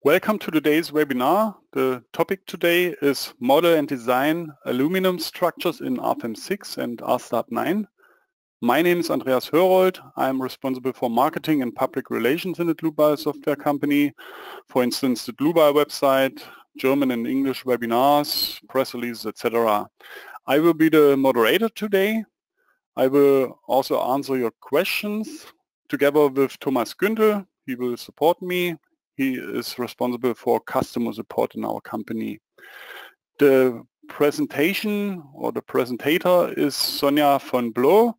Welcome to today's webinar. The topic today is Model and Design Aluminum Structures in RFEM 6 and RSTAB 9. My name is Andreas Hörold. I'm responsible for marketing and public relations in the Dlubal Software company. For instance, the Dlubal website, German and English webinars, press releases, etc. I will be the moderator today. I will also answer your questions together with Thomas Günther. He will support me. He is responsible for customer support in our company. The presentation or the presentator is Sonja von Bloh.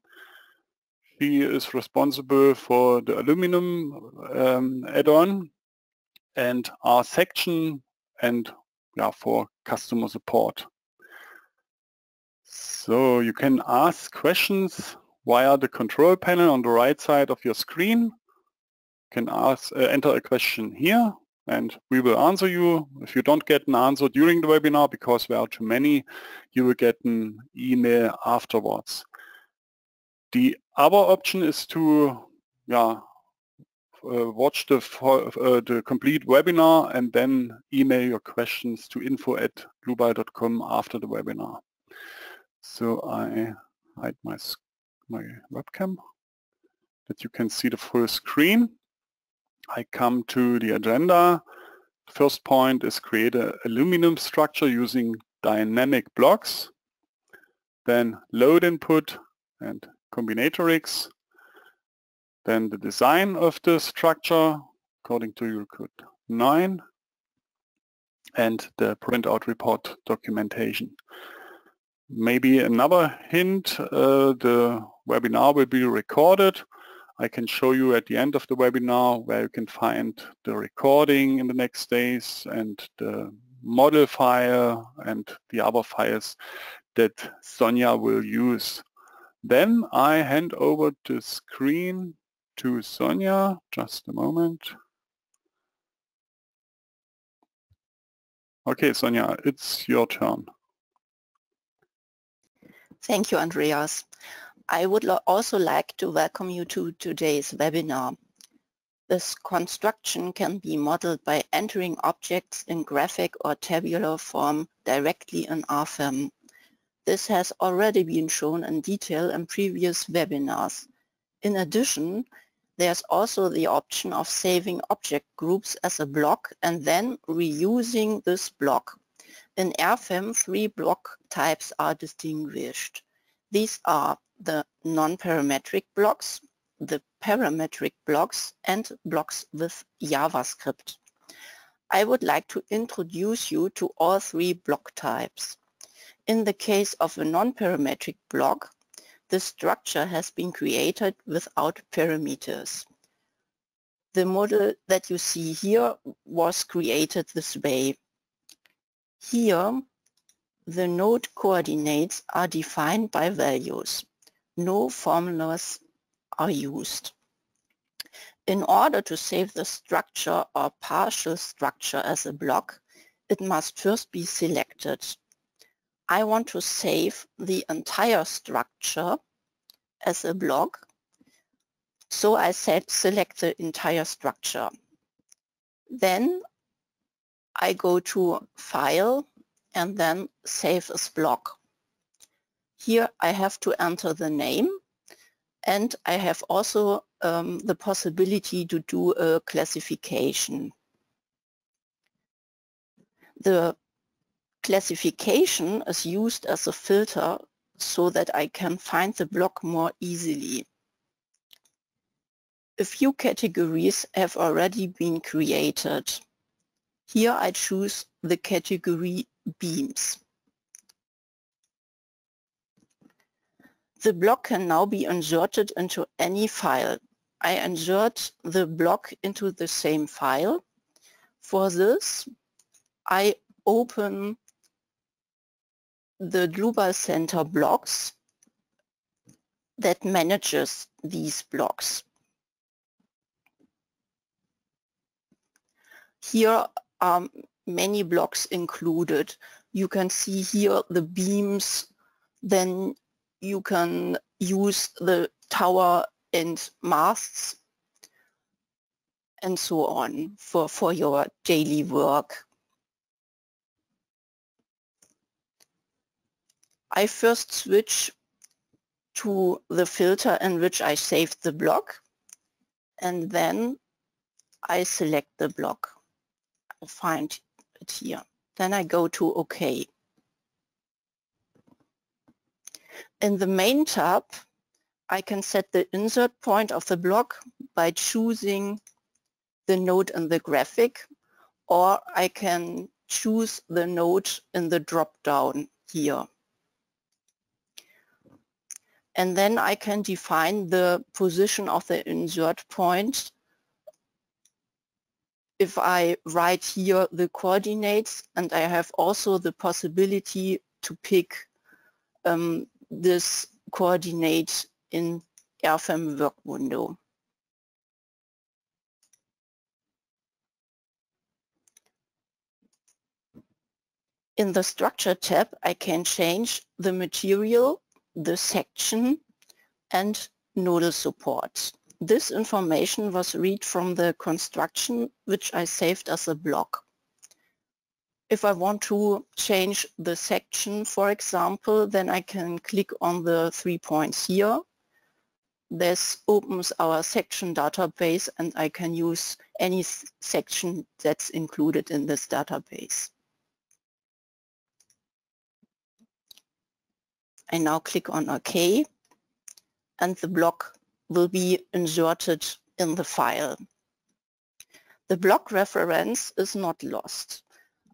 She is responsible for the Aluminium add-on and our section and for customer support. So you can ask questions via the control panel on the right side of your screen. Can enter a question here and we will answer you. If you don't get an answer during the webinar because there are too many, you will get an email afterwards. The other option is to watch the complete webinar and then email your questions to info@dlubal.com after the webinar. So I hide my webcam that you can see the full screen. I come to the agenda. First point is create an aluminum structure using dynamic blocks. Then load input and combinatorics. Then the design of the structure according to Eurocode 9. And the printout report documentation. Maybe another hint, the webinar will be recorded. I can show you at the end of the webinar where you can find the recording in the next days and the model file and the other files that Sonja will use. Then I hand over the screen to Sonja. Just a moment. Okay, Sonja, it's your turn. Thank you, Andreas. I would also like to welcome you to today's webinar. This construction can be modeled by entering objects in graphic or tabular form directly in RFEM. This has already been shown in detail in previous webinars. In addition, there's also the option of saving object groups as a block and then reusing this block. In RFEM, 3 block types are distinguished. These are the non-parametric blocks, the parametric blocks, and blocks with JavaScript. I would like to introduce you to all 3 block types. In the case of a non-parametric block, the structure has been created without parameters. The model that you see here was created this way. Here, the node coordinates are defined by values. No formulas are used. In order to save the structure or partial structure as a block, it must first be selected. I want to save the entire structure as a block, so I select the entire structure. Then I go to File and then Save as Block. Here I have to enter the name and I have also the possibility to do a classification. The classification is used as a filter so that I can find the block more easily. A few categories have already been created. Here I choose the category beams. The block can now be inserted into any file. I insert the block into the same file. For this, I open the Dlubal Center blocks that manages these blocks. Here are many blocks included. You can see here the beams, then you can use the tower and masts, and so on for your daily work. I first switch to the filter in which I saved the block, and then I select the block. I'll find it here. Then I go to OK. In the main tab, I can set the insert point of the block by choosing the node in the graphic, or I can choose the node in the drop-down here. And then I can define the position of the insert point. If I write here the coordinates, and I have also the possibility to pick this coordinate in RFEM work window. In the Structure tab, I can change the material, the section, and nodal support. This information was read from the construction which I saved as a block. If I want to change the section, for example, then I can click on the 3 points here. This opens our section database, and I can use any section that's included in this database. I now click on OK, and the block will be inserted in the file. The block reference is not lost.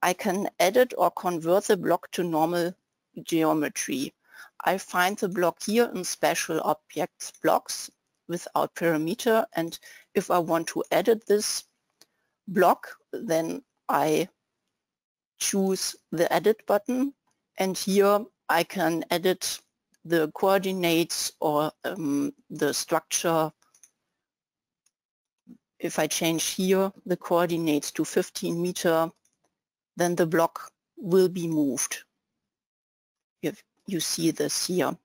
I can edit or convert the block to normal geometry. I find the block here in Special Objects blocks without parameter, and if I want to edit this block, then I choose the Edit button, and here I can edit the coordinates or the structure. If I change here the coordinates to 15 meters, then the block will be moved. You see this here.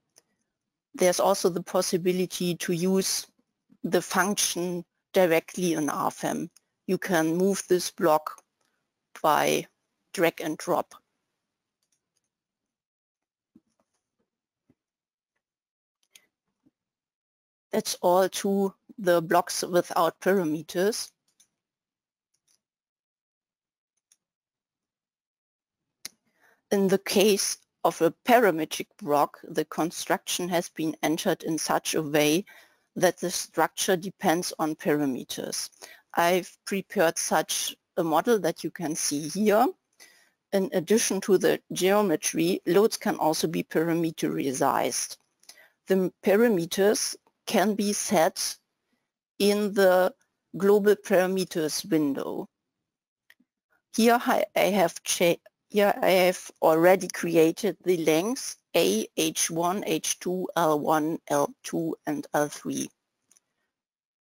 There's also the possibility to use the function directly in RFEM. You can move this block by drag and drop. That's all to the blocks without parameters. In the case of a parametric block, the construction has been entered in such a way that the structure depends on parameters. I've prepared such a model that you can see here. In addition to the geometry, loads can also be parameterized. The parameters can be set in the global parameters window. Here I have already created the lengths A, H1, H2, L1, L2, and L3.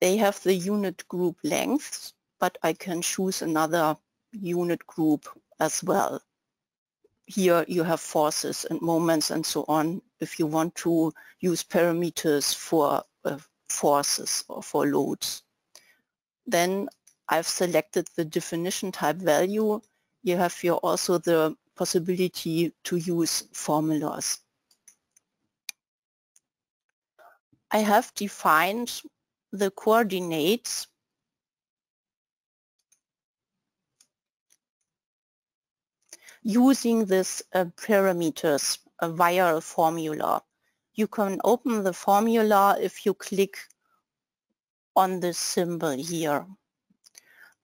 They have the unit group lengths, but I can choose another unit group as well. Here you have forces and moments and so on if you want to use parameters for forces or for loads. Then I've selected the definition type value. You have here also the possibility to use formulas. I have defined the coordinates using this parameters via a formula. You can open the formula if you click on this symbol here.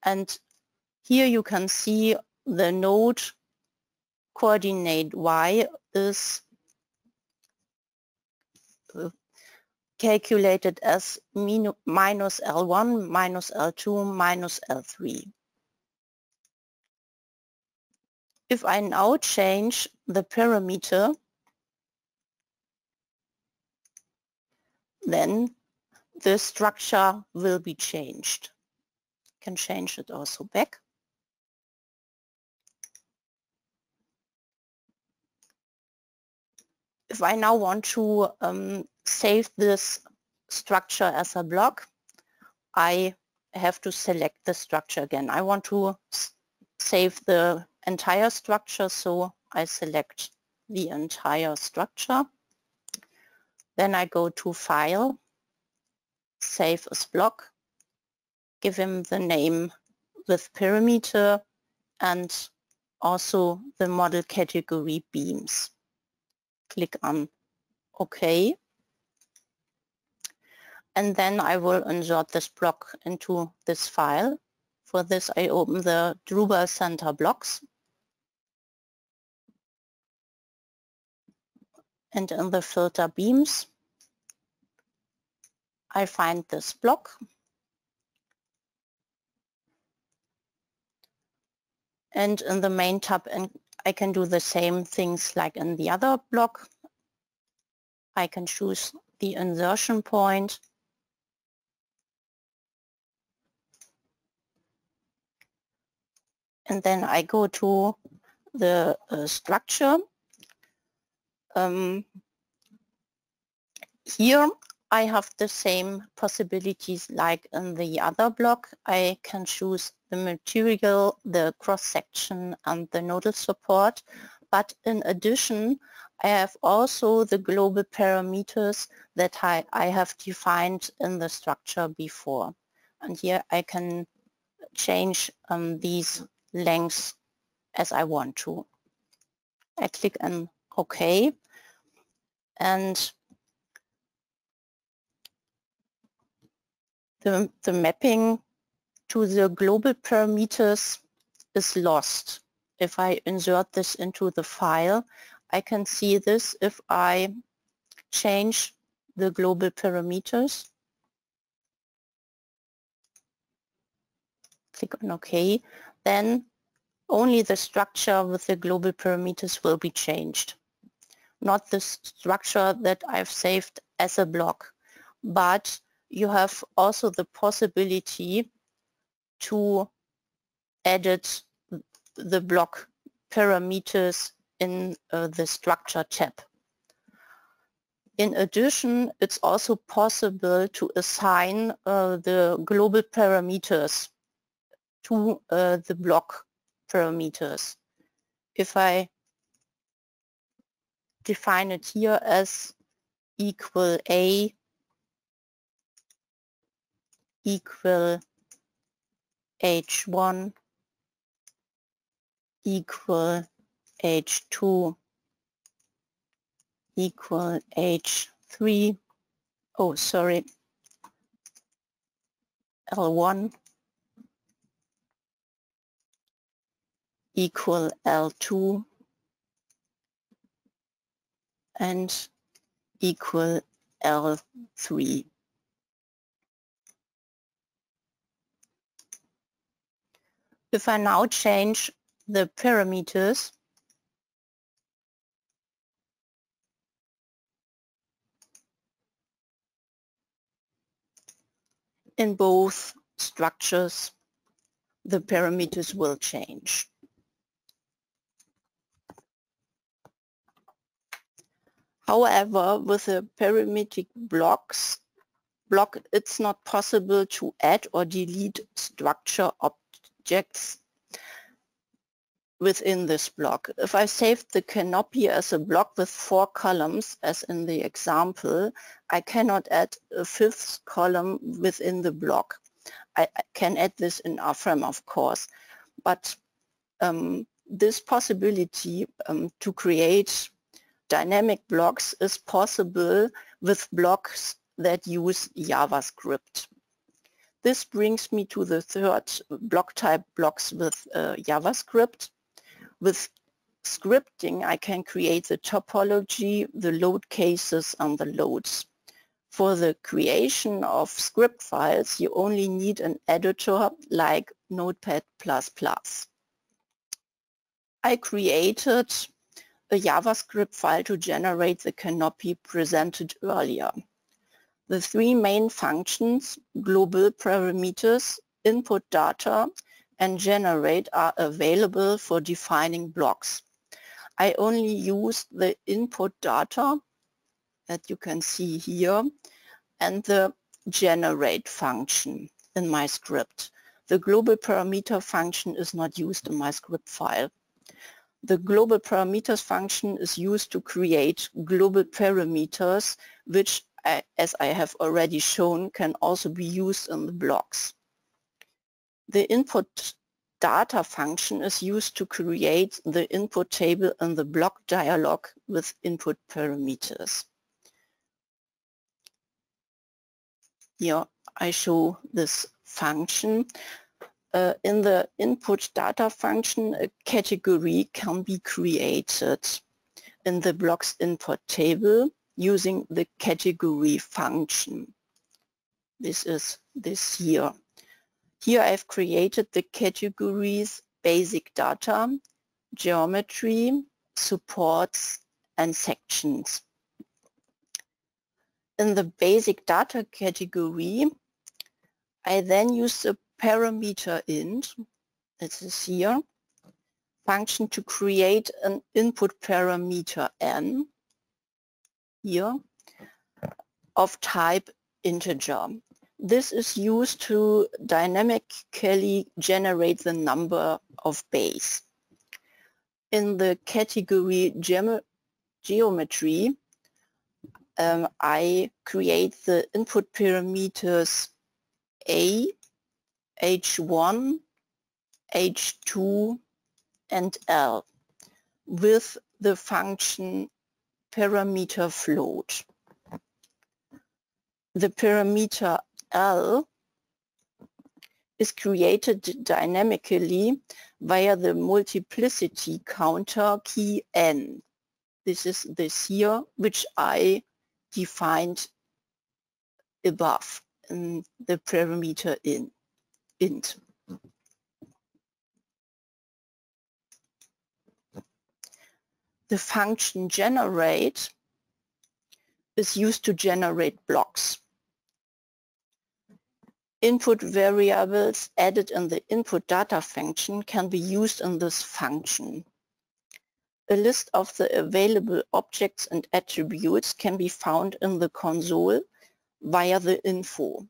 And here you can see the node coordinate y is calculated as minus L1, minus L2, minus L3. If I now change the parameter, then the structure will be changed. I can change it also back. If I now want to save this structure as a block, I have to select the structure again. I want to save the entire structure, so I select the entire structure. Then I go to File, Save as Block, give him the name with parameter and also the model category beams. Click on OK. And then I will insert this block into this file. For this I open the Dlubal Center blocks. And in the filter beams, I find this block. And in the main tab, I can do the same things like in the other block. I can choose the insertion point. And then I go to the structure. Here I have the same possibilities like in the other block. I can choose the material, the cross-section and the nodal support. But in addition, I have also the global parameters that I have defined in the structure before. And here I can change these lengths as I want to. I click on OK, and the mapping to the global parameters is lost. If I insert this into the file, I can see this if I change the global parameters. Click on OK. Then only the structure with the global parameters will be changed. Not the structure that I've saved as a block, but you have also the possibility to edit the block parameters in the structure tab. In addition, it's also possible to assign the global parameters to the block parameters. If I define it here as equal A equal H1 equal H2 equal H3, oh sorry, L1 equal L2 and equal L3. If I now change the parameters, in both structures, the parameters will change. However, with the parametric block, it's not possible to add or delete structure objects within this block. If I saved the canopy as a block with 4 columns, as in the example, I cannot add a 5th column within the block. I can add this in RFEM, of course, but this possibility to create dynamic blocks is possible with blocks that use JavaScript. This brings me to the third block type, blocks with JavaScript. With scripting, I can create the topology, the load cases, and the loads. For the creation of script files, you only need an editor like Notepad++. I created a JavaScript file to generate the canopy presented earlier. The 3 main functions, global parameters, input data, and generate, are available for defining blocks. I only used the input data that you can see here and the generate function. in my script. The global parameter function is not used in my script file. The global parameters function is used to create global parameters, which, as I have already shown, can also be used in the blocks. The input data function is used to create the input table in the block dialog with input parameters. Here I show this function. In the input data function, a category can be created in the block's input table using the category function. This is this here. Here I've created the categories basic data, geometry, supports, and sections. In the basic data category, I then use the parameter int, this is here, function to create an input parameter n, here, of type integer. This is used to dynamically generate the number of base. In the category geometry, I create the input parameters a, h1, h2, and l with the function parameter float. The parameter L is created dynamically via the multiplicity counter key n. This is this here, which I defined above in the parameter int. The function generate is used to generate blocks. Input variables added in the input data function can be used in this function. A list of the available objects and attributes can be found in the console via the info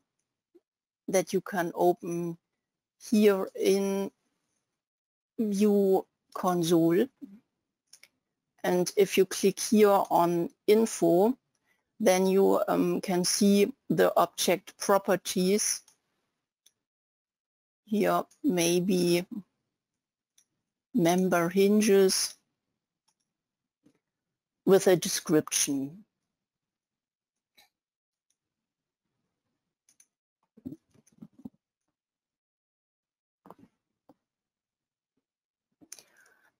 that you can open here in View Console. And if you click here on info, then you can see the object properties. Here maybe member hinges with a description.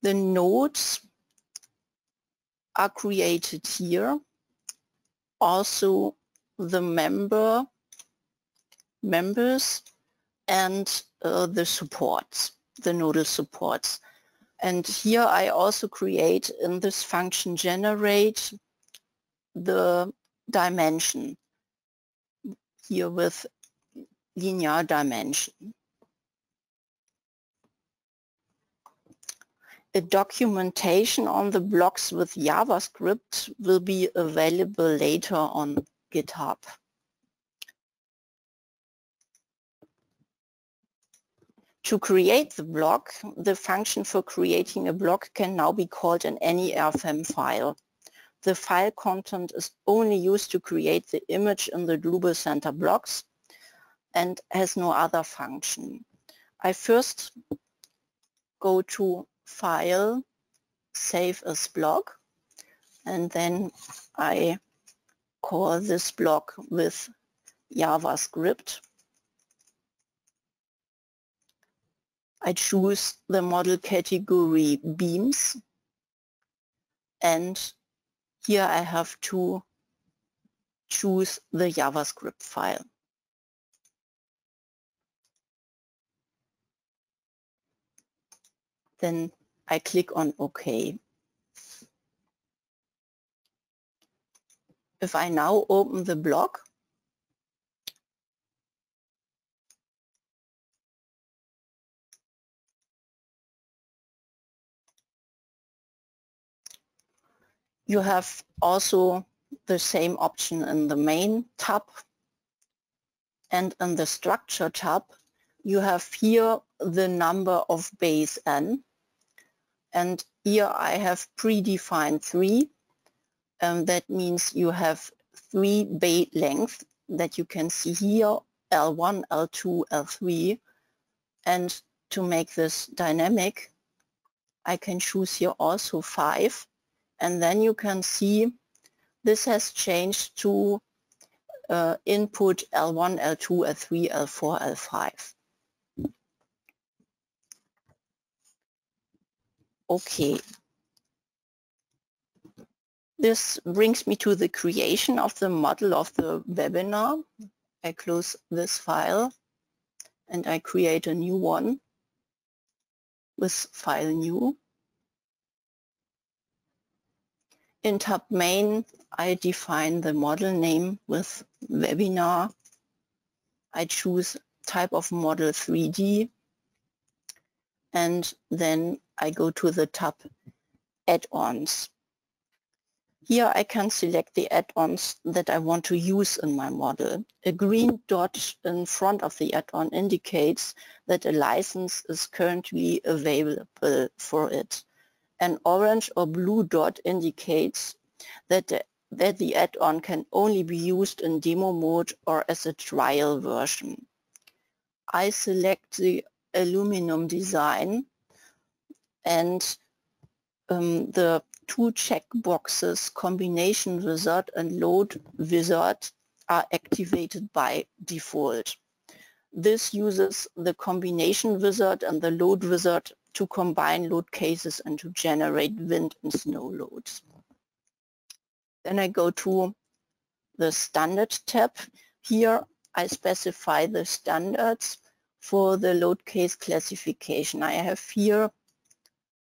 The nodes are created here. Also the members and the supports, the nodal supports. And here I also create in this function generate the dimension here with linear dimension. A documentation on the blocks with JavaScript will be available later on GitHub. To create the block, the function for creating a block can now be called in any RFEM file. The file content is only used to create the image in the Dlubal Center blocks and has no other function. I first go to File, Save as block, and then I call this block with JavaScript. I choose the model category beams, and here I have to choose the JavaScript file. Then I click on OK. If I now open the block, you have also the same option in the main tab. And in the Structure tab, you have here the number of base n. And here I have predefined 3. That means you have 3 base lengths that you can see here, L1, L2, L3. And to make this dynamic, I can choose here also 5. And then you can see this has changed to input L1, L2, L3, L4, L5. Okay. This brings me to the creation of the model of the webinar. I close this file and I create a new one with File New. In tab Main, I define the model name with webinar. I choose type of model 3D, and then I go to the tab Add-ons. Here I can select the add-ons that I want to use in my model. A green dot in front of the add-on indicates that a license is currently available for it. An orange or blue dot indicates that the add-on can only be used in demo mode or as a trial version. I select the aluminum design, and the 2 checkboxes, Combination Wizard and Load Wizard, are activated by default. This uses the Combination Wizard and the Load Wizard to combine load cases and to generate wind and snow loads. Then I go to the Standard tab. Here I specify the standards for the load case classification. I have here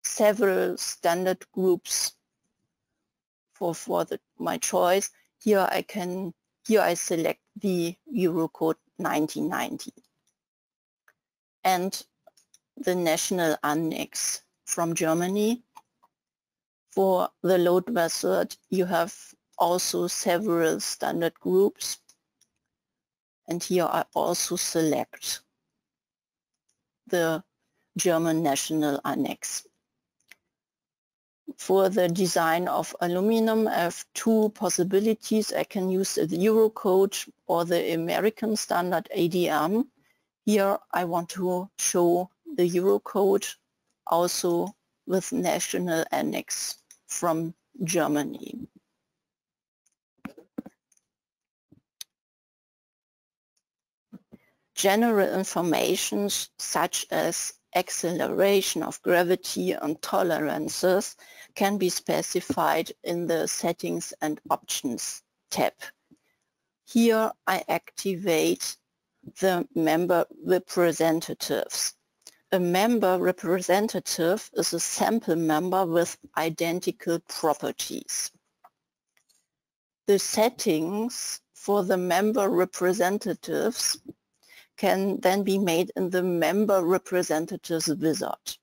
several standard groups for my choice. Here I select the Eurocode 1990 and the national annex from Germany. For the load method, you have also several standard groups, and here I also select the German national annex. For the design of aluminum, I have 2 possibilities. I can use the Eurocode or the American standard ADM. Here I want to show the Eurocode also with national annex from Germany. General information such as acceleration of gravity and tolerances can be specified in the Settings and Options tab. Here I activate the member representatives. A member representative is a sample member with identical properties. The settings for the member representatives can then be made in the member representatives wizard.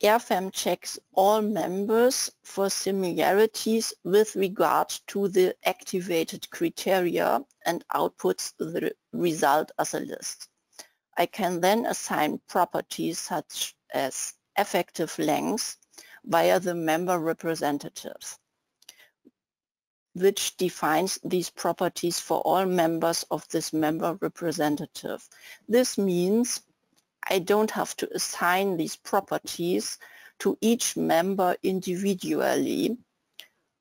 RFEM checks all members for similarities with regard to the activated criteria and outputs the result as a list. I can then assign properties such as effective length via the member representative, which defines these properties for all members of this member representative. This means I don't have to assign these properties to each member individually.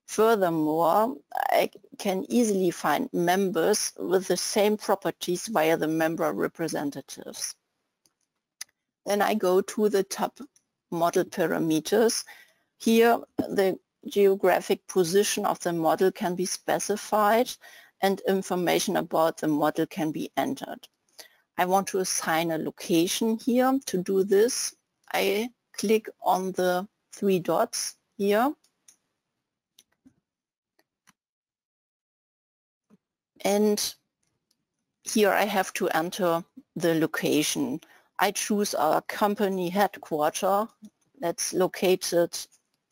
Furthermore, I can easily find members with the same properties via the member representatives. Then I go to the tab Model Parameters. Here the geographic position of the model can be specified and information about the model can be entered. I want to assign a location here. To do this, I click on the 3 dots here. And here I have to enter the location. I choose our company headquarters. That's located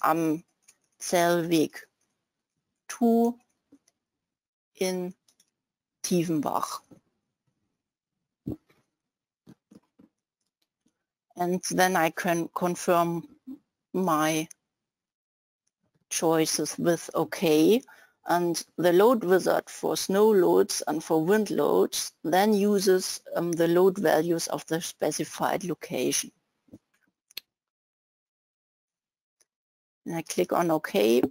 am Zellweg 2 in Tiefenbach. And then I can confirm my choices with OK. And the load wizard for snow loads and for wind loads then uses the load values of the specified location. And I click on OK.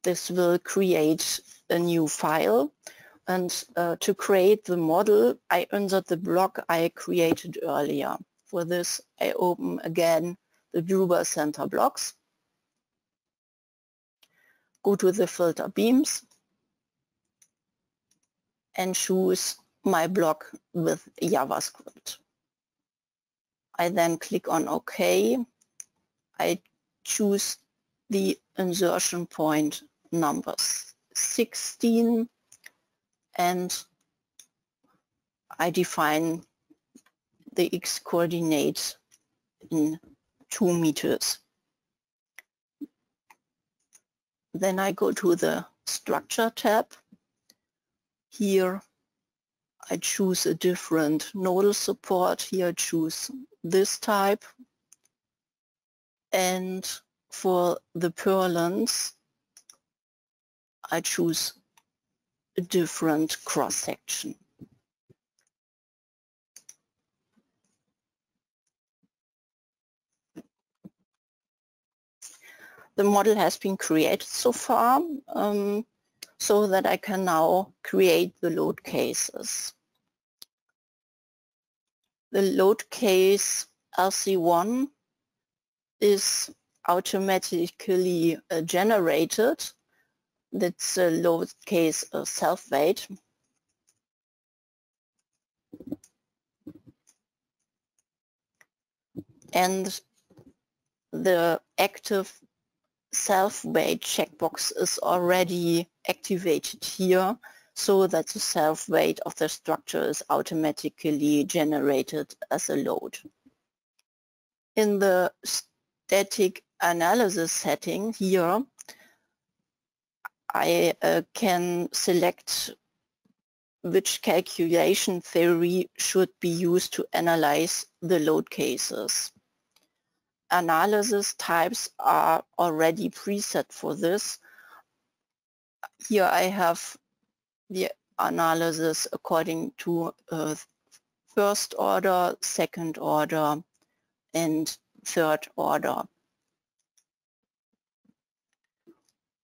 This will create a new file. And to create the model, I insert the block I created earlier. For this, I open again the Dlubal Center blocks. Go to the filter beams and choose my block with JavaScript. I then click on OK. I choose the insertion point numbers 16 and I define the x coordinates in 2 meters. Then I go to the Structure tab. Here I choose a different nodal support. Here I choose this type. And for the purlins, I choose a different cross-section. The model has been created so far, so that I can now create the load cases. The load case LC1 is automatically generated. That's a load case self-weight. And the active self-weight checkbox is already activated here so that the self-weight of the structure is automatically generated as a load. In the static analysis setting here, I can select which calculation theory should be used to analyze the load cases. Analysis types are already preset for this. Here I have the analysis according to first order, second order, and third order.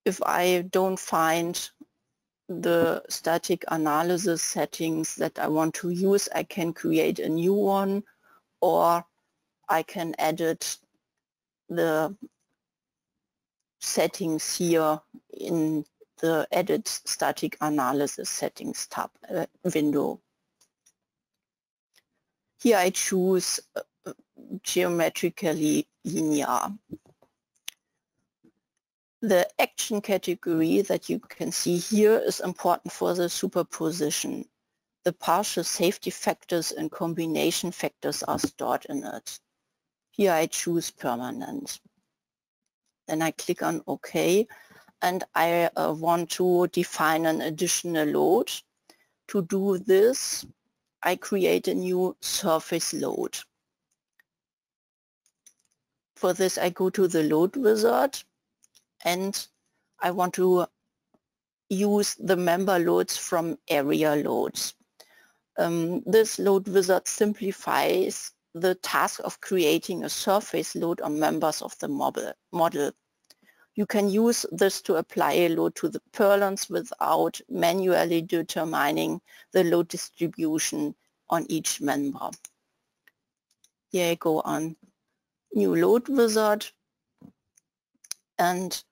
If I don't find the static analysis settings that I want to use, I can create a new one, or I can edit the settings here in the Edit Static Analysis Settings tab window. Here I choose geometrically linear. The action category that you can see here is important for the superposition. The partial safety factors and combination factors are stored in it. Here I choose permanent. Then I click on OK, and I want to define an additional load. To do this, I create a new surface load. For this, I go to the load wizard, and I want to use the member loads from area loads. This load wizard simplifies the task of creating a surface load on members of the model. You can use this to apply a load to the purlins without manually determining the load distribution on each member. Here I go on New Load Wizard, and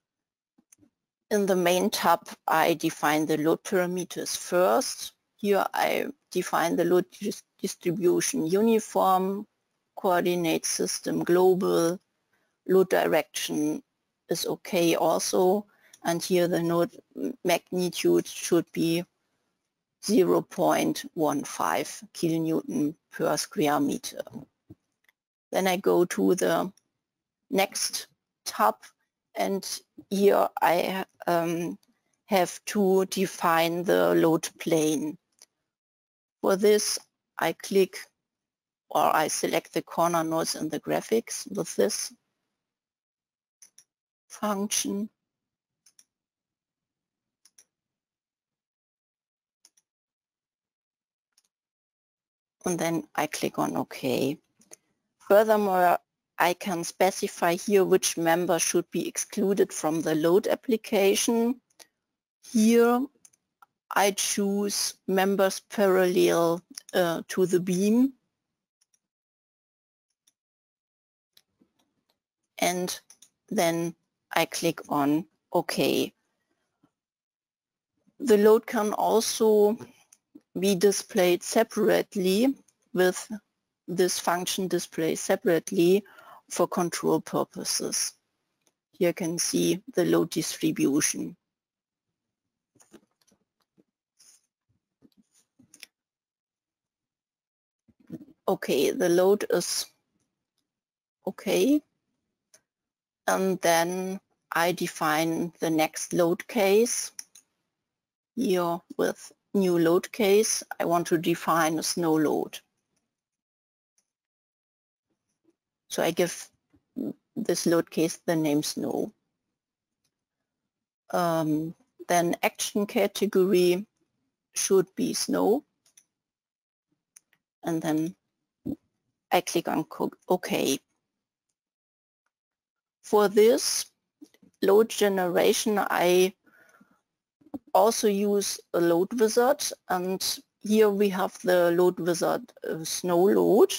in the main tab I define the load parameters first. Here I define the load distribution uniform, coordinate system global, load direction is okay also, and here the load magnitude should be 0.15 kilonewton per square meter. Then I go to the next tab, and here I have to define the load plane. For this, I click or I select the corner nodes in the graphics with this function. And then I click on OK. Furthermore, I can specify here which member should be excluded from the load application. Here I choose members parallel to the beam. And then I click on OK. The load can also be displayed separately with this function display separately for control purposes. Here you can see the load distribution. Okay, the load is okay. And then I define the next load case. Here with new load case, I want to define a snow load. So I give this load case the name snow. Then action category should be snow. And then I click on OK. For this load generation, I also use a load wizard, and here we have the load wizard snow load.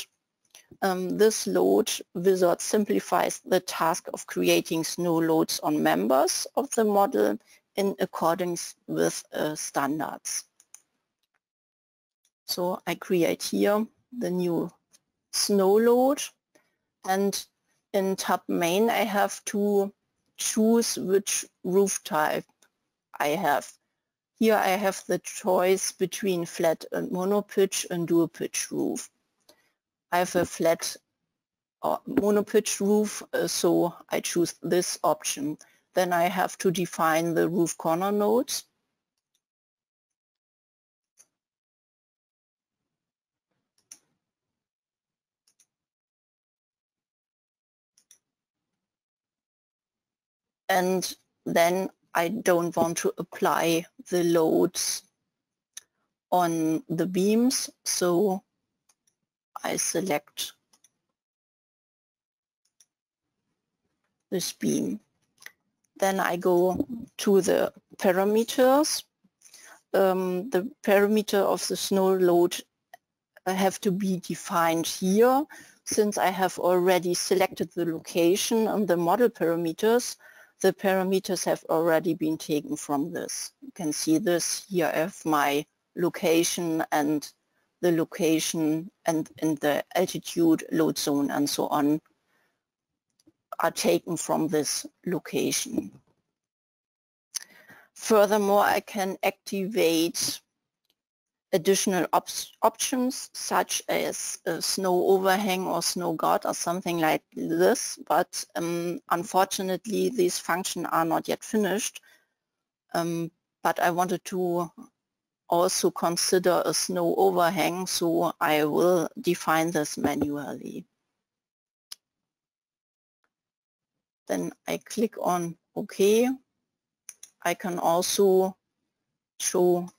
This load wizard simplifies the task of creating snow loads on members of the model in accordance with standards. So I create here the new snow load, and in tab main I have to choose which roof type I have. Here I have the choice between flat and monopitch and dual pitch roof. I have a flat or monopitch roof, so I choose this option. Then I have to define the roof corner nodes. And then I don't want to apply the loads on the beams, so I select this beam. Then I go to the parameters. The parameter of the snow load have to be defined here. Since I have already selected the location and the model parameters, the parameters have already been taken from this. You can see this here. I have my location and the location and the altitude, load zone and so on are taken from this location. Furthermore, I can activate additional options such as snow overhang or snow guard or something like this, but unfortunately these functions are not yet finished. But I wanted to also consider a snow overhang, so I will define this manually. Then I click on OK. I can also show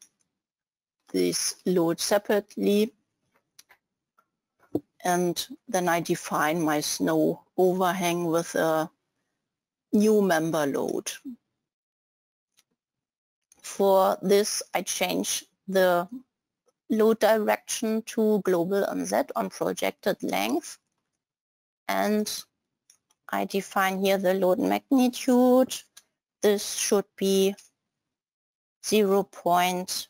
this load separately, and then I define my snow overhang with a new member load. For this, I change the load direction to global MZ on projected length, and I define here the load magnitude. This should be 0.537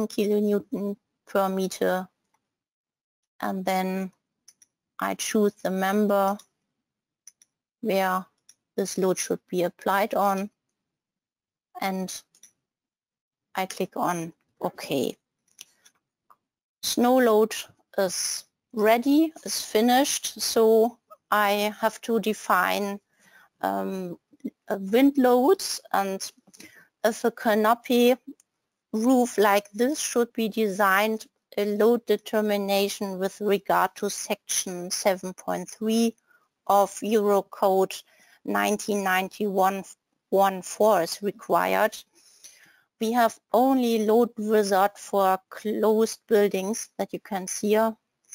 kilonewton per meter, and then I choose the member where this load should be applied on, and I click on OK. Snow load is ready, is finished, so I have to define wind loads, and if a canopy roof like this should be designed, a load determination with regard to section 7.3 of Eurocode 1991-14 is required. We have only load wizard for closed buildings that you can see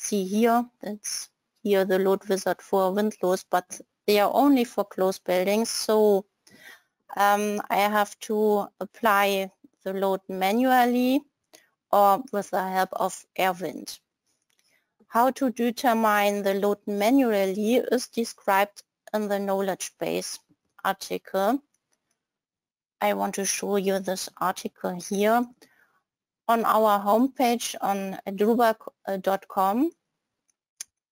here. That's here the load wizard for windows, but they are only for closed buildings. So I have to apply the load manually or with the help of AirWind. How to determine the load manually is described in the knowledge base article. I want to show you this article here. On our homepage on dlubal.com,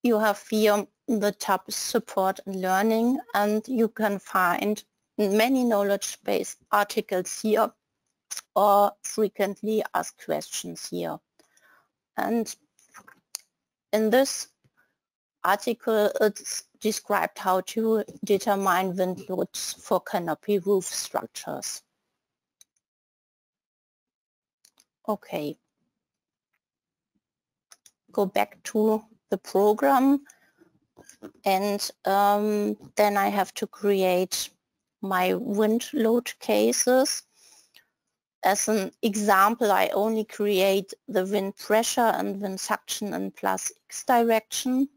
you have here the tab Support and Learning, and you can find many knowledge base articles here or frequently asked questions here. And in this article, it's described how to determine wind loads for canopy roof structures. Okay. Go back to the program, and then I have to create my wind load cases. As an example, I only create the wind pressure and wind suction in +x direction.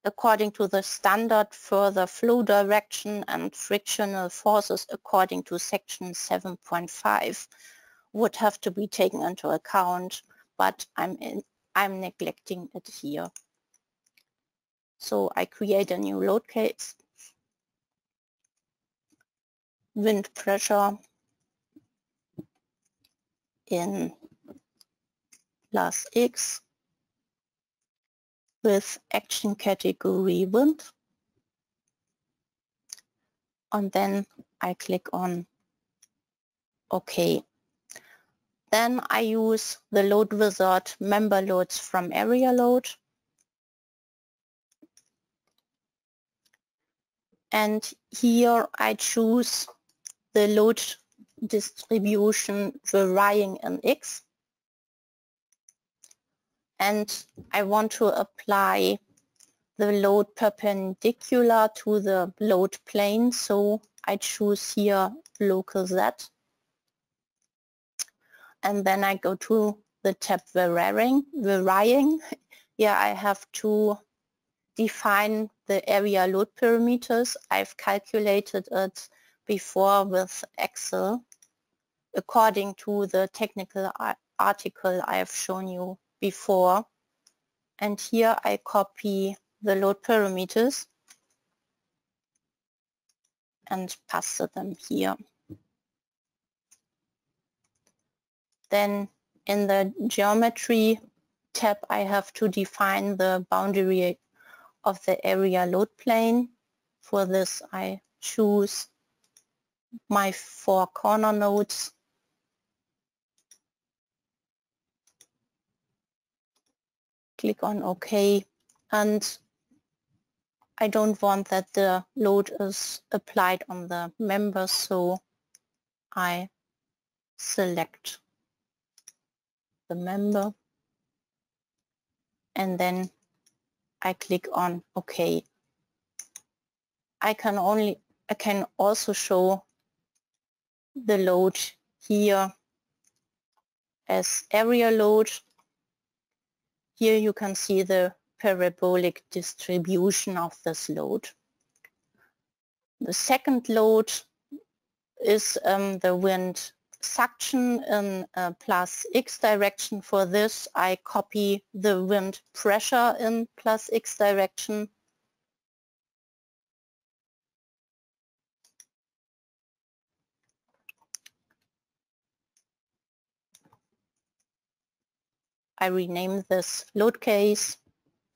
According to the standard, further flow direction and frictional forces according to section 7.5 would have to be taken into account, but I'm neglecting it here. So I create a new load case. Wind pressure in +x with action category wind. And then I click on OK. Then I use the load wizard member loads from area load. And here I choose the load distribution varying in x. And I want to apply the load perpendicular to the load plane. So I choose here local Z. And then I go to the tab varying. Here I have to define the area load parameters. I've calculated it before with Excel according to the technical article I have shown you before. And here I copy the load parameters and paste them here. Then in the geometry tab I have to define the boundary of the area load plane. For this I choose my 4 corner nodes. Click on OK, and I don't want that the load is applied on the member, so I select the member and then I click on OK. I can also show the load here as area load. Here you can see the parabolic distribution of this load. The second load is the wind suction in +x direction. For this I copy the wind pressure in +x direction. I rename this load case.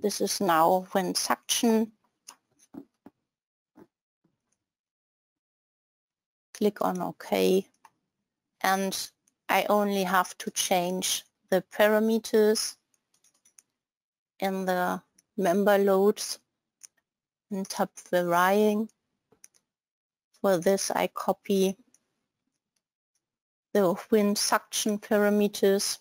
This is now wind suction. Click on OK. And I only have to change the parameters in the member loads in tab varying. For this I copy the wind suction parameters.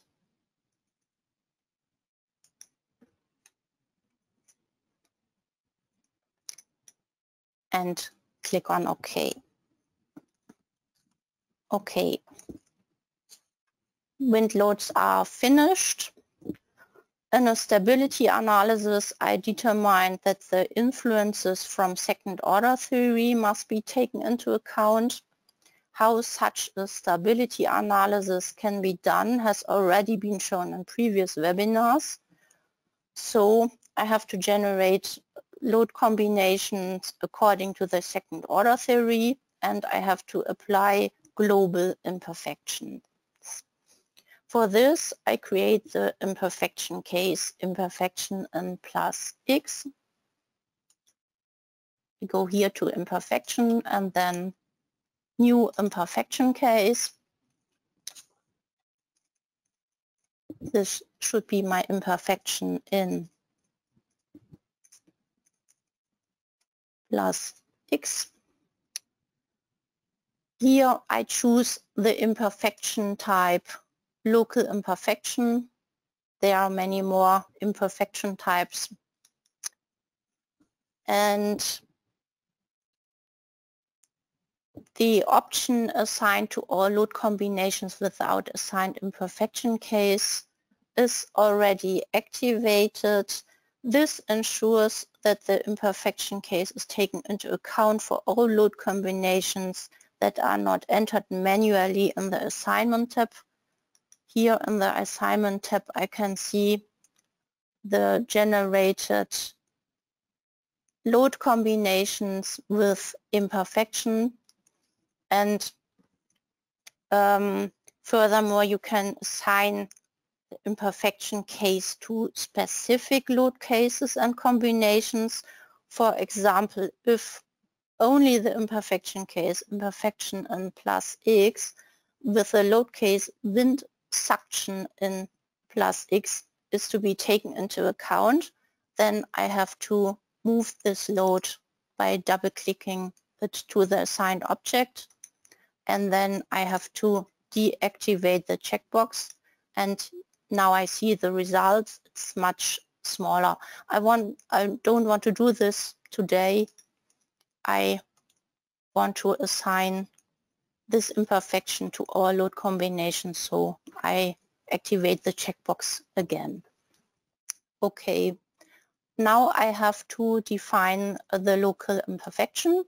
And click on OK. OK. Wind loads are finished. In a stability analysis, I determined that the influences from second order theory must be taken into account. How such a stability analysis can be done has already been shown in previous webinars. So I have to generate load combinations according to the second order theory, and I have to apply global imperfections. For this, I create the imperfection case, imperfection n plus x. We go here to imperfection and then new imperfection case. This should be my imperfection in plus x. Here I choose the imperfection type local imperfection. There are many more imperfection types. And the option assigned to all load combinations without assigned imperfection case is already activated. This ensures that the imperfection case is taken into account for all load combinations that are not entered manually in the assignment tab. Here in the assignment tab I can see the generated load combinations with imperfection, and furthermore you can assign the imperfection case to specific load cases and combinations. For example, if only the imperfection case, imperfection n plus x, with the load case wind suction in plus x is to be taken into account, then I have to move this load by double-clicking it to the assigned object, and then I have to deactivate the checkbox, and now I see the results. It's much smaller. I don't want to do this today. I want to assign this imperfection to all load combinations, so I activate the checkbox again. Okay, now I have to define the local imperfection.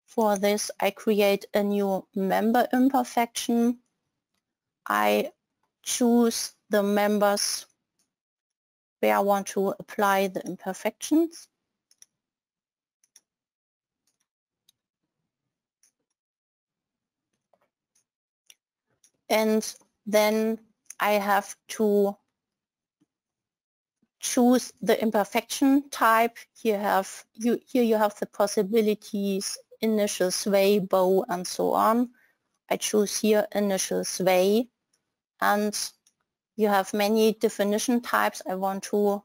For this I create a new member imperfection. I choose the members where I want to apply the imperfections. And then I have to choose the imperfection type. Here you have the possibilities initial sway, bow, and so on. I choose here initial sway, and you have many definition types. I want to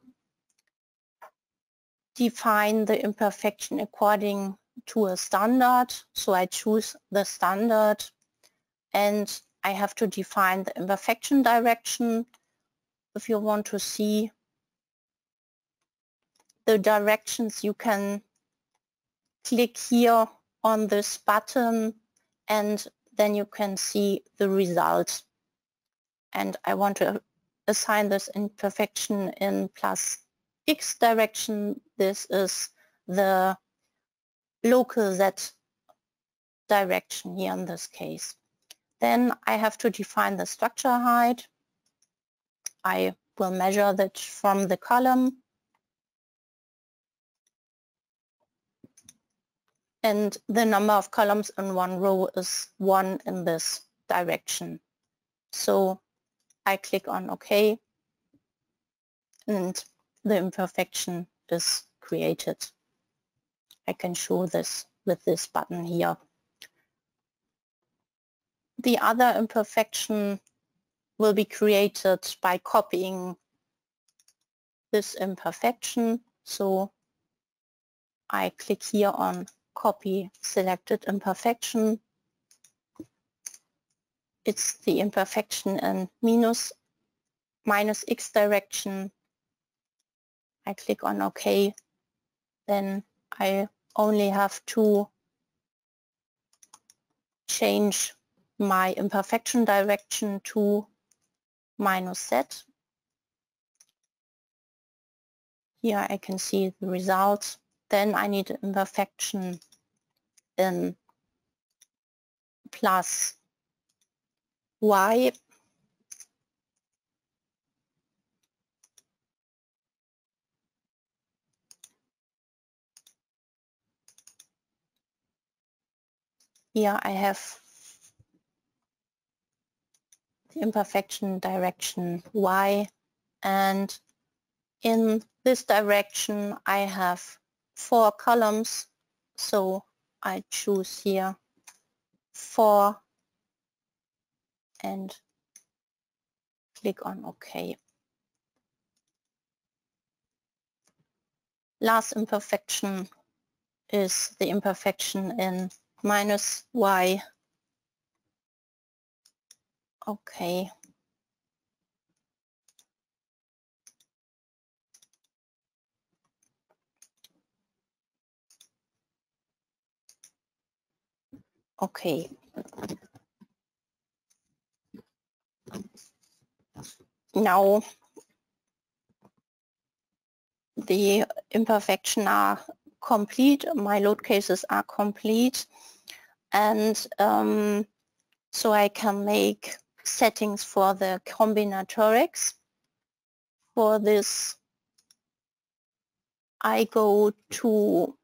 define the imperfection according to a standard, so I choose the standard, and I have to define the imperfection direction. If you want to see the directions, you can click here on this button and then you can see the result. And I want to assign this imperfection in plus x direction. This is the local z direction here in this case. Then I have to define the structure height. I will measure that from the column. And the number of columns in one row is 1 in this direction. So I click on OK, and the imperfection is created. I can show this with this button here. The other imperfection will be created by copying this imperfection. So I click here on copy selected imperfection, it's the imperfection in minus x direction. I click on OK. Then I only have to change my imperfection direction to minus z. Here I can see the results. Then I need an imperfection in plus y. Here I have the imperfection direction y, and in this direction I have 4 columns, so I choose here 4 and click on OK. Last imperfection is the imperfection in minus y. Okay. Okay. Now the imperfections are complete, my load cases are complete, and so I can make settings for the combinatorics. For this I go to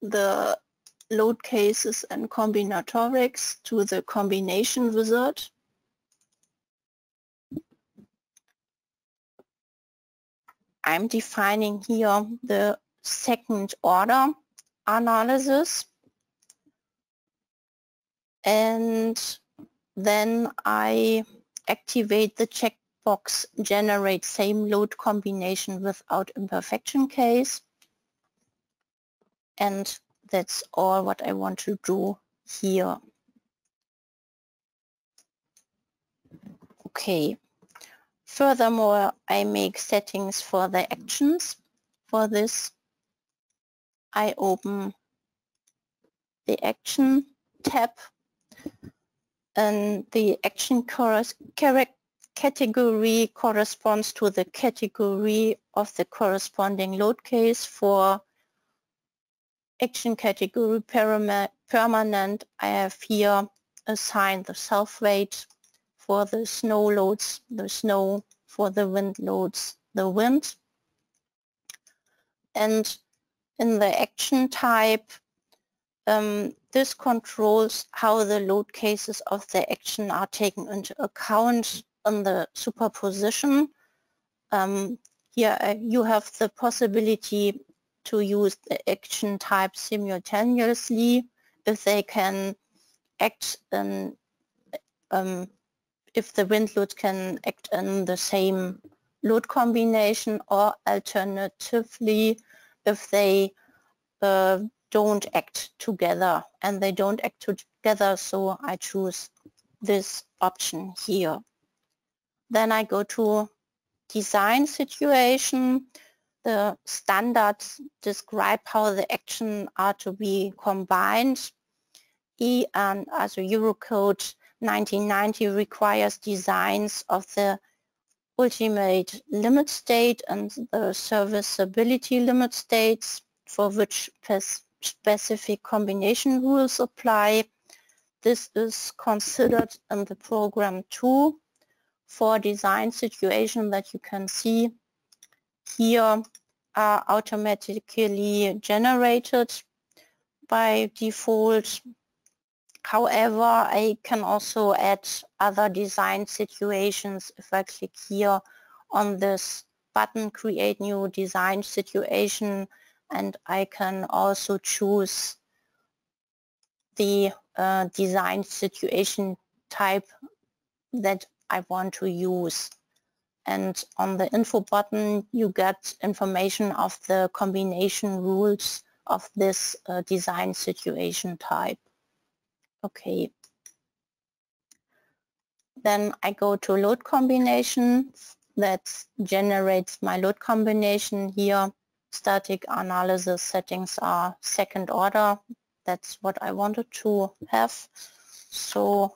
the load cases and combinatorics, to the combination wizard. I'm defining here the second order analysis, and then I activate the checkbox generate same load combination without imperfection case, and that's all what I want to do here. Okay. Furthermore, I make settings for the actions. For this, I open the Action tab, and the action category corresponds to the category of the corresponding load case. For action category permanent, I have here assigned the self-weight. For the snow loads, the snow. For the wind loads, the wind. And in the action type, this controls how the load cases of the action are taken into account in the superposition. Here you have the possibility to use the action type simultaneously if they can act in if the wind load can act in the same load combination, or alternatively if they don't act together, and they don't act together, so I choose this option here. Then I go to design situation. The standards describe how the actions are to be combined. And also Eurocode 1990 requires designs of the ultimate limit state and the serviceability limit states, for which specific combination rules apply. This is considered in the program 2 for design situation that you can see here are automatically generated by default. However, I can also add other design situations. If I click here on this button, create new design situation, and I can also choose the design situation type that I want to use. And on the info button, you get information of the combination rules of this design situation type. Okay. Then I go to load combination. That generates my load combination here. Static analysis settings are second order. That's what I wanted to have. So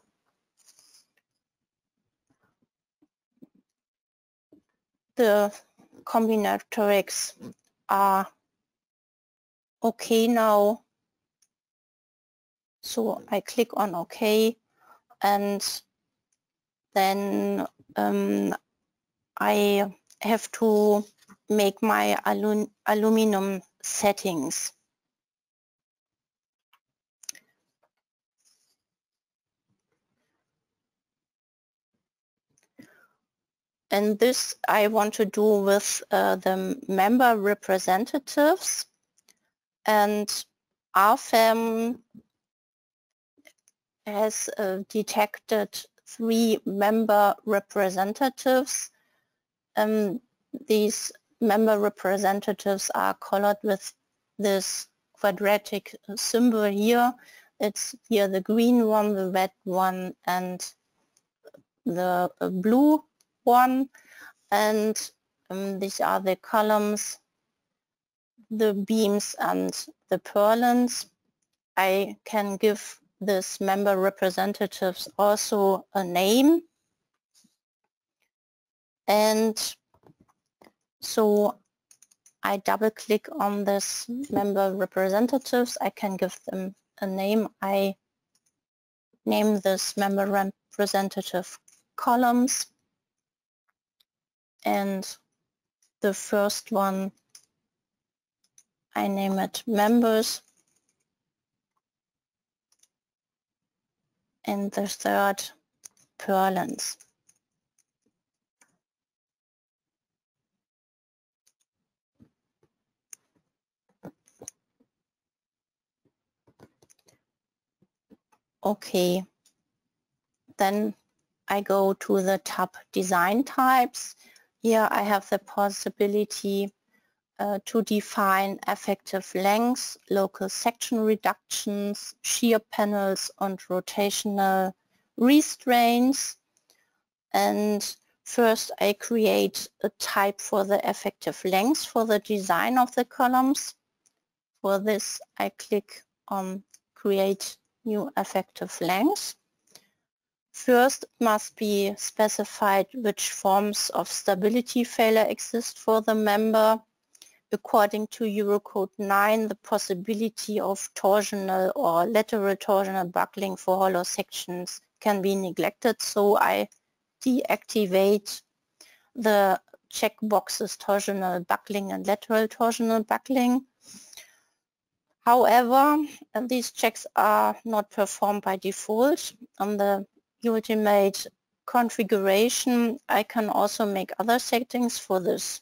the combinatorics are okay now. So I click on OK, and then I have to make my aluminum settings. And this I want to do with the member representatives, and RFEM has detected 3 member representatives. These member representatives are colored with this quadratic symbol here. It's here the green one, the red one, and the blue one. And these are the columns, the beams, and the purlins. I can give this member representatives also a name. And so I double click on this member representatives. I can give them a name. I name this member representative columns. And the first one, I name it members. And the third, purlins. Okay, then I go to the tab design types. Here I have the possibility to define effective lengths, local section reductions, shear panels, and rotational restraints. And first I create a type for the effective lengths for the design of the columns. For this I click on create new effective lengths. First, it must be specified which forms of stability failure exist for the member. According to Eurocode 9, the possibility of torsional or lateral torsional buckling for hollow sections can be neglected, so I deactivate the checkboxes torsional buckling and lateral torsional buckling. However, these checks are not performed by default. On the ultimate configuration, I can also make other settings for this.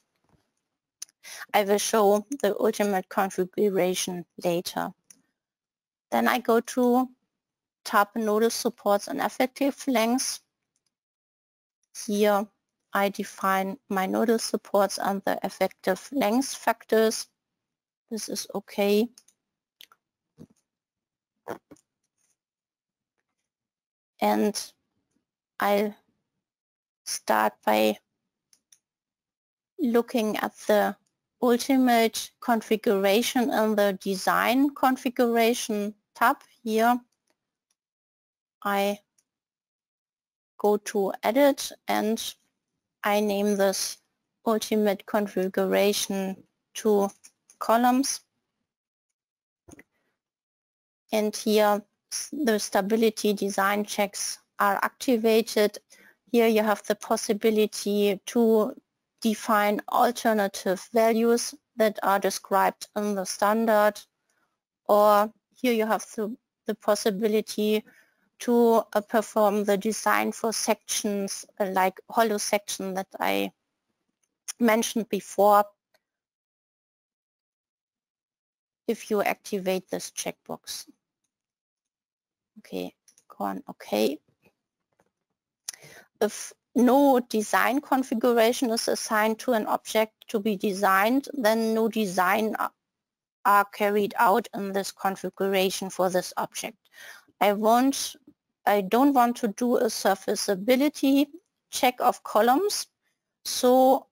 I will show the ultimate configuration later. Then I go to tab nodal supports and effective lengths. Here I define my nodal supports and the effective length factors. This is okay. And I'll start by looking at the ultimate configuration in the design configuration tab. Here I go to edit and I name this ultimate configuration to columns. And here the stability design checks are activated. Here you have the possibility to define alternative values that are described in the standard, or here you have the possibility to perform the design for sections like hollow section that I mentioned before if you activate this checkbox. Okay, go on OK. If no design configuration is assigned to an object to be designed, then no design are carried out in this configuration for this object. I won't I don't want to do a serviceability check of columns, so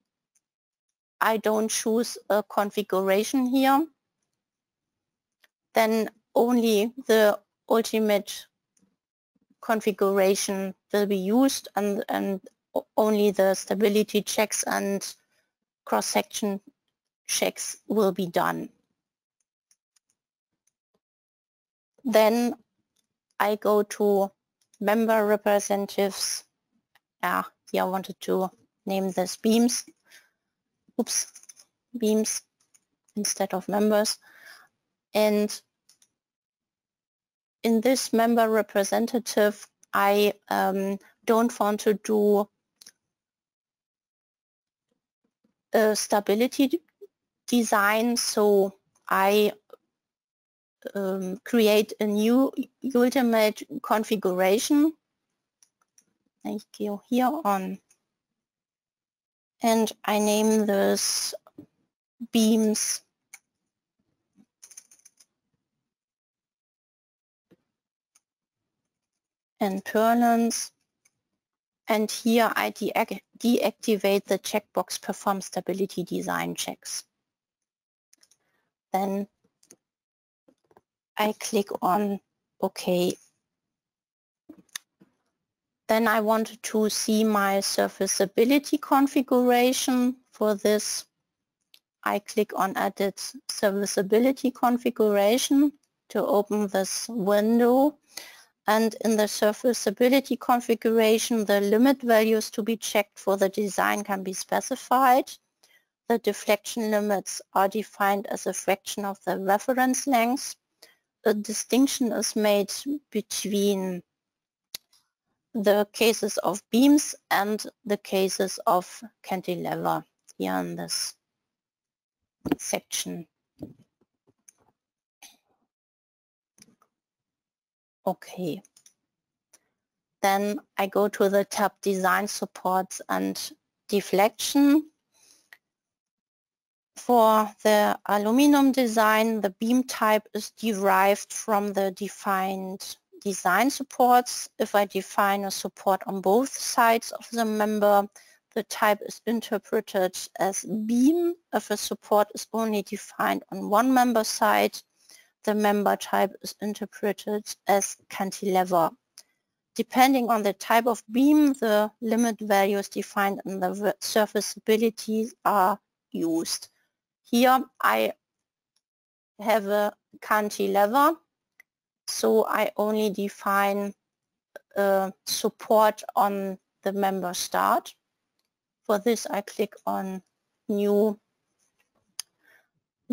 I don't choose a configuration here. Then only the ultimate configuration will be used, and only the stability checks and cross-section checks will be done. Then I go to member representatives. Here I wanted to name this beams. Oops, beams instead of members. And in this member representative, I don't want to do a stability design, so I create a new ultimate configuration. I go here on, and I name this beams and purlins, and here I deactivate the checkbox perform stability design checks. Then I click on OK. Then I wanted to see my serviceability configuration. For this, I click on Edit Serviceability Configuration to open this window. And in the serviceability configuration, the limit values to be checked for the design can be specified. The deflection limits are defined as a fraction of the reference length. A distinction is made between the cases of beams and the cases of cantilever here in this section. Okay. Then I go to the tab Design Supports and Deflection. For the aluminum design, the beam type is derived from the defined design supports. If I define a support on both sides of the member, the type is interpreted as beam. If a support is only defined on one member side, the member type is interpreted as cantilever. Depending on the type of beam, the limit values defined in the serviceability are used. Here I have a cantilever, so I only define support on the member start. For this I click on New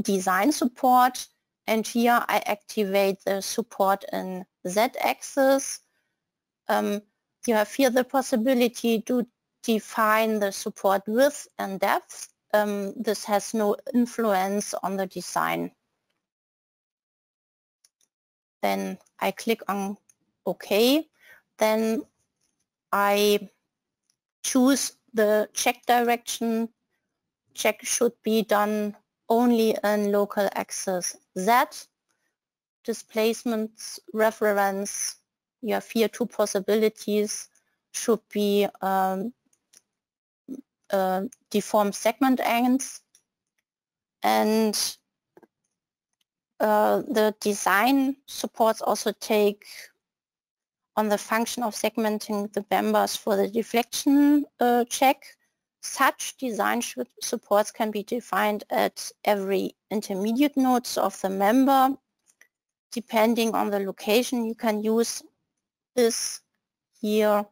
Design Support, and here I activate the support in Z-axis. You have here the possibility to define the support width and depth. This has no influence on the design. Then I click on OK. Then I choose the check direction. Check should be done only in local axis Z. Displacements reference, you have here two possibilities, should be deformed segment ends, and the design supports also take on the function of segmenting the members for the deflection check. Such design supports can be defined at every intermediate nodes of the member. Depending on the location, you can use this here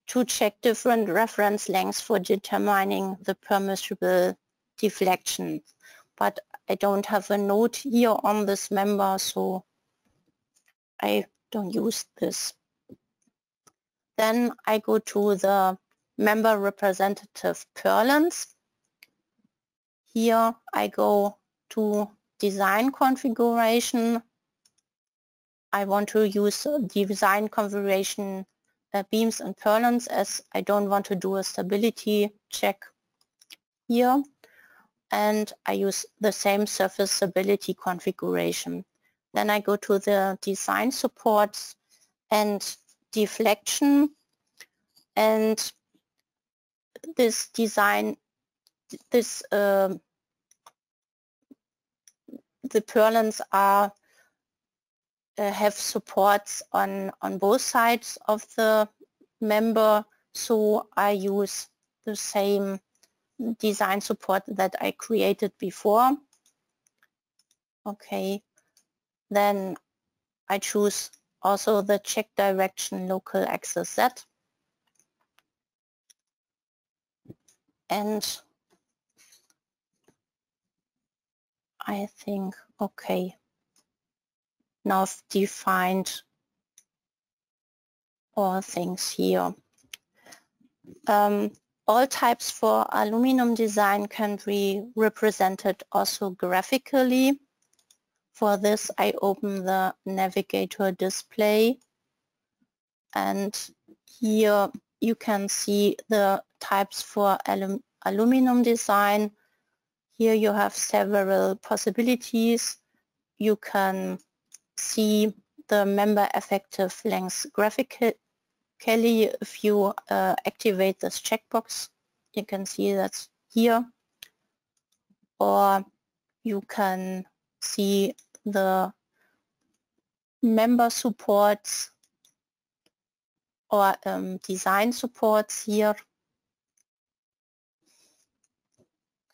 to check different reference lengths for determining the permissible deflection. But I don't have a node here on this member, so I don't use this. Then I go to the member representative purlins. Here I go to design configuration. I want to use design configuration beams and purlins, as I don't want to do a stability check here. And I use the same serviceability configuration. Then I go to the design supports and deflection, and this design, this the purlins are have supports on both sides of the member, so I use the same design support that I created before. Okay, then I choose also the check direction local axis Z, and I think, okay, now I've defined all things here. All types for aluminum design can be represented also graphically. For this, I open the navigator display, and here you can see the types for aluminum design. Here you have several possibilities. You can see the member effective length graphically. If you activate this checkbox, you can see that here, or you can see the member supports or design supports here.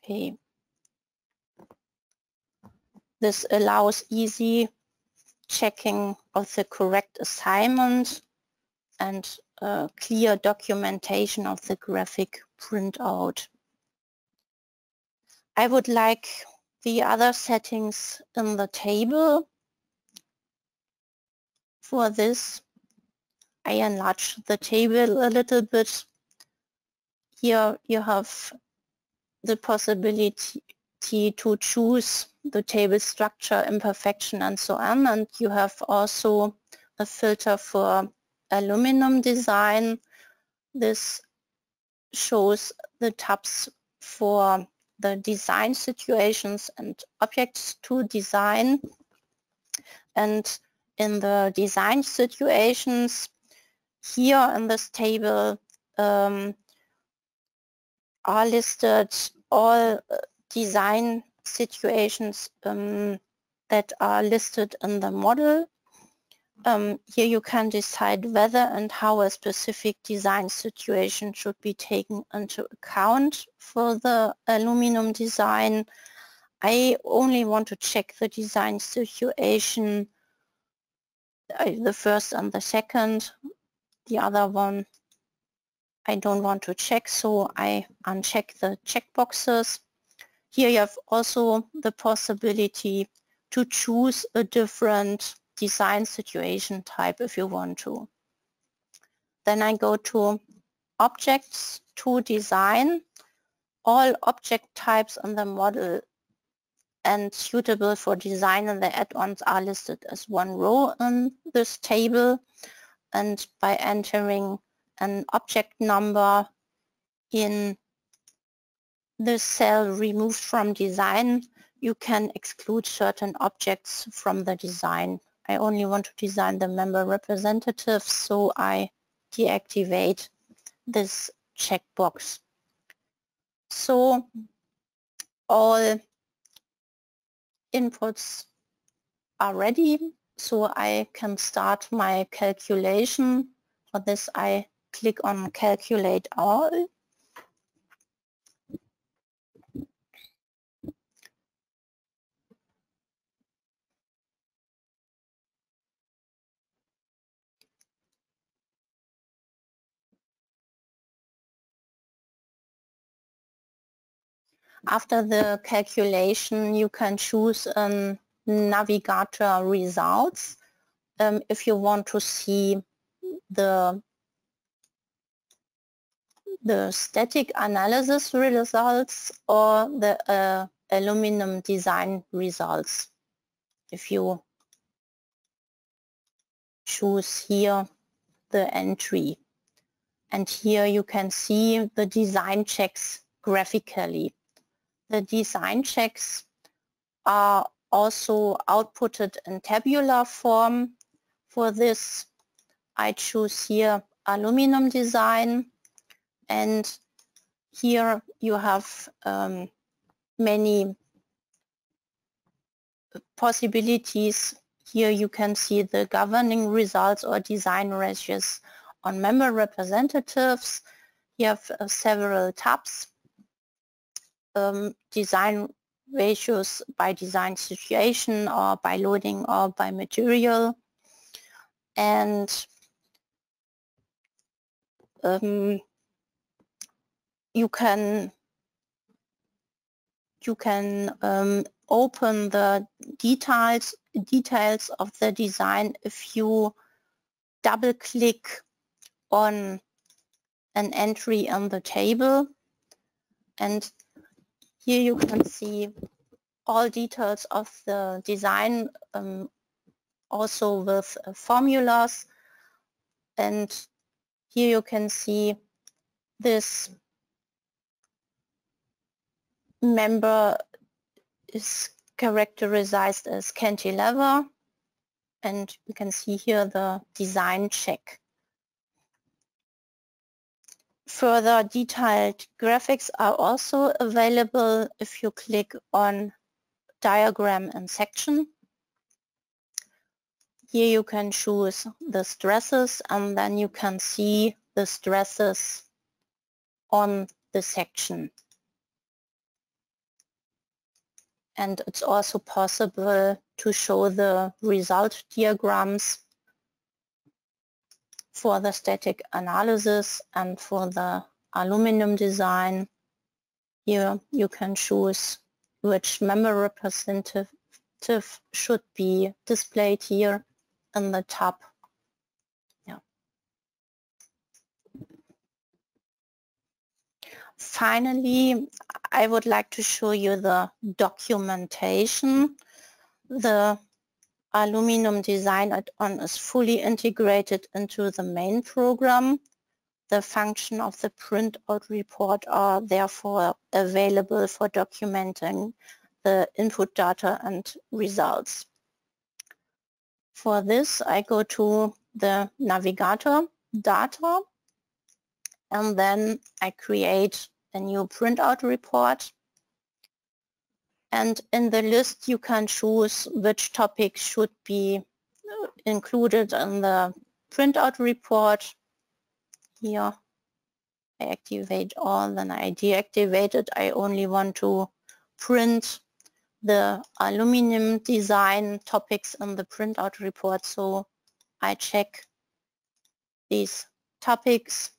Okay. This allows easy checking of the correct assignment and clear documentation of the graphic printout. I would like the other settings in the table. For this, I enlarge the table a little bit. Here you have the possibility to choose the table structure, imperfection, and so on, and you have also a filter for aluminum design. This shows the tabs for the design situations and objects to design. And in the design situations, here in this table are listed all design situations that are listed in the model. Here you can decide whether and how a specific design situation should be taken into account for the aluminum design. I only want to check the design situation, the first and the second. The other one I don't want to check, so I uncheck the checkboxes. Here you have also the possibility to choose a different design situation type if you want to. Then I go to Objects to Design. All object types on the model and suitable for design and the add-ons are listed as one row in this table, and by entering an object number in the cell removed from design, you can exclude certain objects from the design. I only want to design the member representatives, so I deactivate this checkbox. So all inputs are ready, so I can start my calculation. For this, I click on Calculate All. After the calculation, you can choose navigator results if you want to see the static analysis results or the aluminum design results. If you choose here the entry, and here you can see the design checks graphically. The design checks are also outputted in tabular form. For this, I choose here Aluminium design, and here you have many possibilities. Here you can see the governing results or design ratios on member representatives. You have several tabs, design ratios by design situation or by loading or by material, and you can open the details of the design if you double click on an entry on the table, and here you can see all details of the design, also with formulas, and here you can see this member is characterized as cantilever, and you can see here the design check. Further detailed graphics are also available if you click on diagram and section. Here you can choose the stresses, and then you can see the stresses on the section. And it's also possible to show the result diagrams for the static analysis and for the aluminum design. Here you can choose which member representative should be displayed here in the tab. Yeah. Finally, I would like to show you the documentation. The Aluminium design add-on is fully integrated into the main program. The function of the printout report are therefore available for documenting the input data and results. For this, I go to the navigator data, and then I create a new printout report. And in the list you can choose which topics should be included in the printout report. Here I activate all, then I deactivate it. I only want to print the aluminum design topics in the printout report, so I check these topics.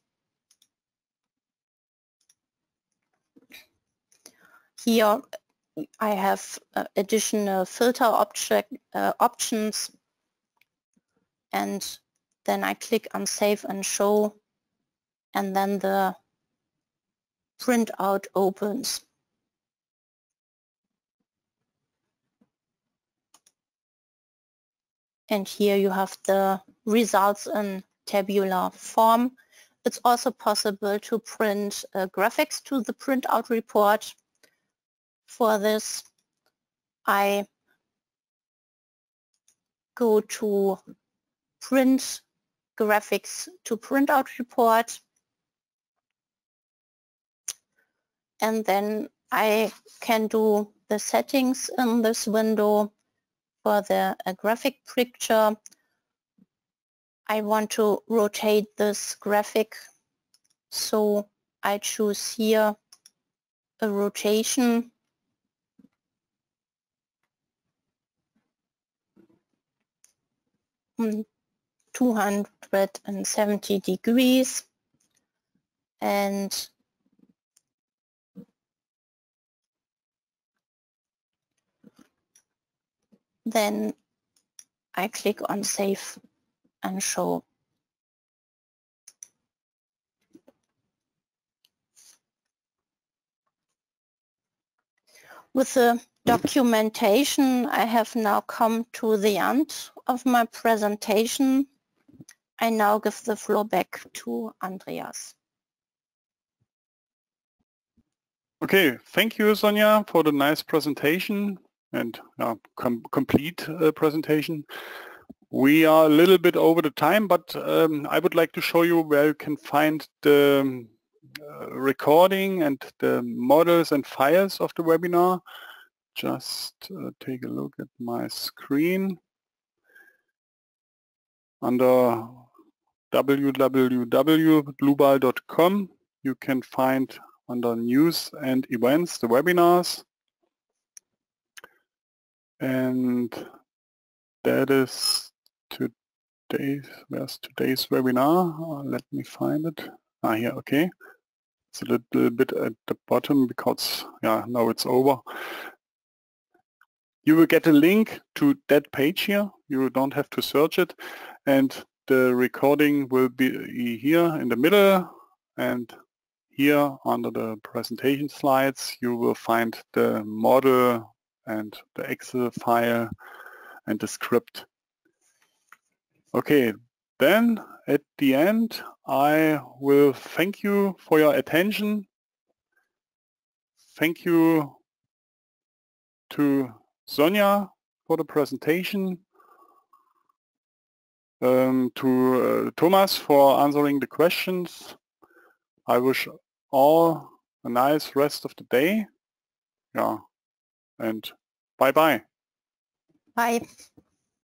Here I have additional filter options, and then I click on Save and Show, and then the printout opens. And here you have the results in tabular form. It's also possible to print graphics to the printout report. For this, I go to Print Graphics to Printout Report, and then I can do the settings in this window. For the graphic picture, I want to rotate this graphic, so I choose here a rotation. On 270 degrees, and then I click on Save and Show. With the documentation, I have now come to the end of my presentation. I now give the floor back to Andreas. Okay, thank you, Sonja, for the nice presentation and complete presentation. We are a little bit over the time, but I would like to show you where you can find the recording and the models and files of the webinar. Just take a look at my screen. Under www.dlubal.com you can find under news and events the webinars, and that is today's, where's today's webinar? Let me find it. Here, okay. It's a little bit at the bottom because now it's over. You will get a link to that page here. You don't have to search it, and the recording will be here in the middle, and here under the presentation slides you will find the model and the Excel file and the script. Okay, then at the end I will thank you for your attention. Thank you to Sonja for the presentation, to Thomas for answering the questions. I wish all a nice rest of the day. And bye-bye. Bye.